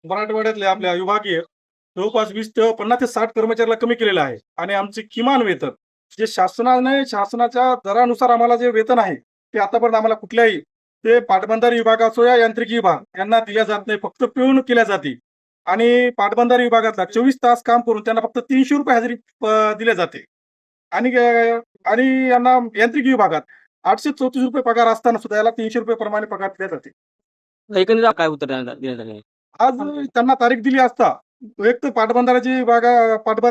मराठवाड्यातले आपल्या विभागीय जवळपास 20 ते 50 ते 60 कर्मचाऱ्याला कमी केलेलं आहे आणि आमचे किमान वेतन जे शासनाच्या दरानुसार आम्हाला जे वेतन आहे ते आतापर्यंत आम्हाला कुठल्याही ते पाटबंधारे विभाग असो या यांत्रिकी विभाग यांना दिल्या जात नाही, फक्त पिळवणूक केल्या जाते. आणि पाटबंधारे विभागातला 24 तास काम करून त्यांना फक्त ₹300 हजेरी दिल्या जाते. आणि आणि यांना यांत्रिकी विभागात ₹834 पगार असताना सुद्धा याला ₹300 प्रमाणे पगार दिले जाते. एकंदरीत काय उत्तर देण्यात आले? आज त्यांना तारीख दिली असता एक तर पाटबंधारे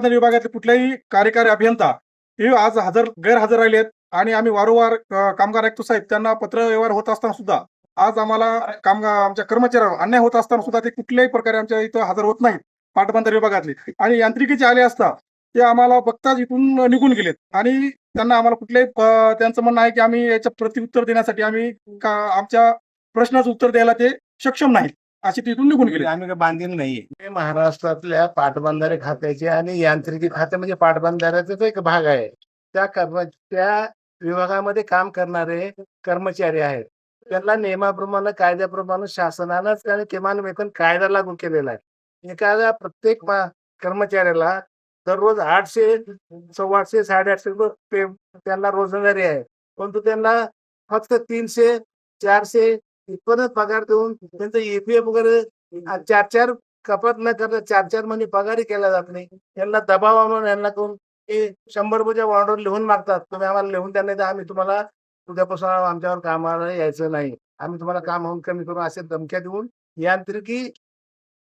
विभागातले कुठल्याही कार्यकारी अभियंता हे आज गैरहजर राहिले आहेत आणि आम्ही वारंवार कामगार आयुक्त साहेब त्यांना पत्र व्यवहार होत असताना सुद्धा आज आम्हाला आमच्या कर्मचाऱ्यांवर अन्याय होत असताना सुद्धा ते कुठल्याही प्रकारे आमच्या इथं हजर होत नाहीत पाटबंधारे विभागातले. आणि यांत्रिकीचे आले असता ते आम्हाला बघताच इथून निघून गेलेत आणि त्यांना आम्हाला त्यांचं म्हणणं आहे की आम्ही याच्या प्रत्युत्तर देण्यासाठी आमच्या प्रश्नाचं उत्तर द्यायला ते सक्षम नाहीत, अशी तिथून निघून गेले. आम्ही बांधील नाहीये. हे महाराष्ट्रातल्या पाटबंधारे खात्याचे आणि यांत्रिकी खाते म्हणजे पाटबंधाऱ्याचाच एक भाग आहे. त्या विभागामध्ये काम करणारे कर्मचारी आहेत. त्यांना नियमाप्रमाणे कायद्याप्रमाणे शासनानंच आणि किमान वेतन कायदा लागू केलेला आहे. एखाद्या प्रत्येक कर्मचाऱ्याला दररोज 800, 850, 850 त्यांना रोजंदारी आहे. परंतु त्यांना फक्त 300, 400 इतपतच पगार देऊन त्यांचं EPF वगैरे 4-4 कपात न करता 4-4 महिने पगारही केला जात नाही. त्यांना दबाव आणून यांना करून ते 100 रुपयाच्या बॉन्डवर लिहून मागतात. तुम्ही आम्हाला लिहून द्या, नाही तर आम्ही तुम्हाला उद्यापासून आमच्यावर कामाला यायचं नाही. आम्ही तुम्हाला काम कमी करू असे धमक्या देऊन यांत्रिकी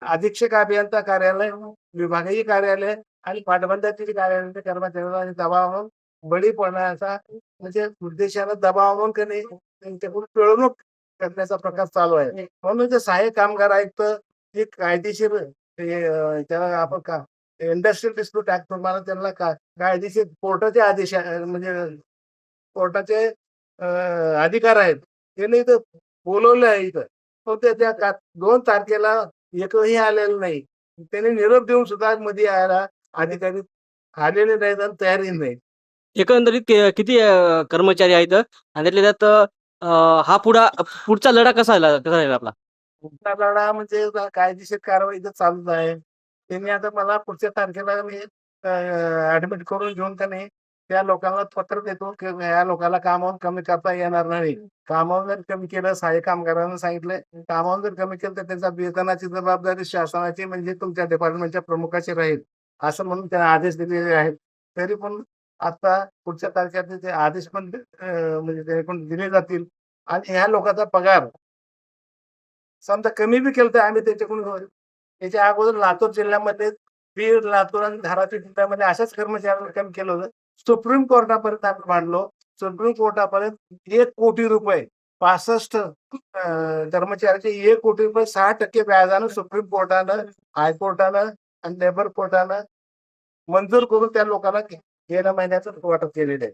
अधीक्षक अभियंता कार्यालय, विभागीय कार्यालय आणि पाटबंधारे कार्यालयाच्या कर्मचाऱ्यांना दबाव आणून बळी पडण्याचा म्हणजे उद्देशानं दबाव आणून त्यांच्याकडून पिळवणूक करण्याचा प्रकार चालू आहे. म्हणून ते सहाय्यक कामगार आयुक्त हे कायदेशीर त्याला आपण का इंडस्ट्रियल डिस्प्यूट ऍक्ट प्रमाणे त्यांना कायदेशीर कोर्टाचे आदेश म्हणजे कोर्टाचे अधिकार आहेत. त्यांनी इथं बोलवलं आहे इथं. पण त्या 2 तारखेला एकही आलेलं नाही. त्यांनी निरोप देऊन सुद्धा मध्ये यायला अधिकारी आलेले नाहीत आणि तयारी नाही. एकंदरीत किती कर्मचारी आहेत आणि त्यातल्या त्यात हा पुढचा लढा कसा राहील आपला? पुढचा लढा म्हणजे कायदेशीर कारवाई इथं चालूच आहे. त्यांनी आता मला पुढच्या तारखेला मी ऍडमिट करून घेऊन त्या लोकांना पत्र देतो की या लोकांना कामावरून कमी करता येणार नाही. कामावरून जर कमी केलं, सहाय्यक कामगारांना सांगितलंय, कामावरून जर कमी केलं तर त्याचा वेतनाची जबाबदारी शासनाची म्हणजे तुमच्या डिपार्टमेंटच्या प्रमुखाची राहील, असं म्हणून त्यांना आदेश दिलेले आहेत. तरी पण आता पुढच्या तारखेला ते आदेश पण म्हणजे ते पण दिले जातील आणि ह्या लोकांचा पगार समजा कमी बी केलं तर आम्ही त्याच्याकडून त्याच्या अगोदर लातूर जिल्ह्यामध्ये बीड, लातूर आणि धाराशिव जिल्ह्यामध्ये अशाच कर्मचाऱ्यांना कमी केलं होतं. सुप्रीम कोर्टापर्यंत आम्ही मांडलो. सुप्रीम कोर्टापर्यंत ₹1 कोटी 65 कर्मचाऱ्याचे ₹1 कोटी 6% व्याजानं सुप्रीम कोर्टानं, हायकोर्टानं आणि लेबर कोर्टानं मंजूर करून त्या लोकांना गेल्या महिन्याचं वाटप केलेलं आहे.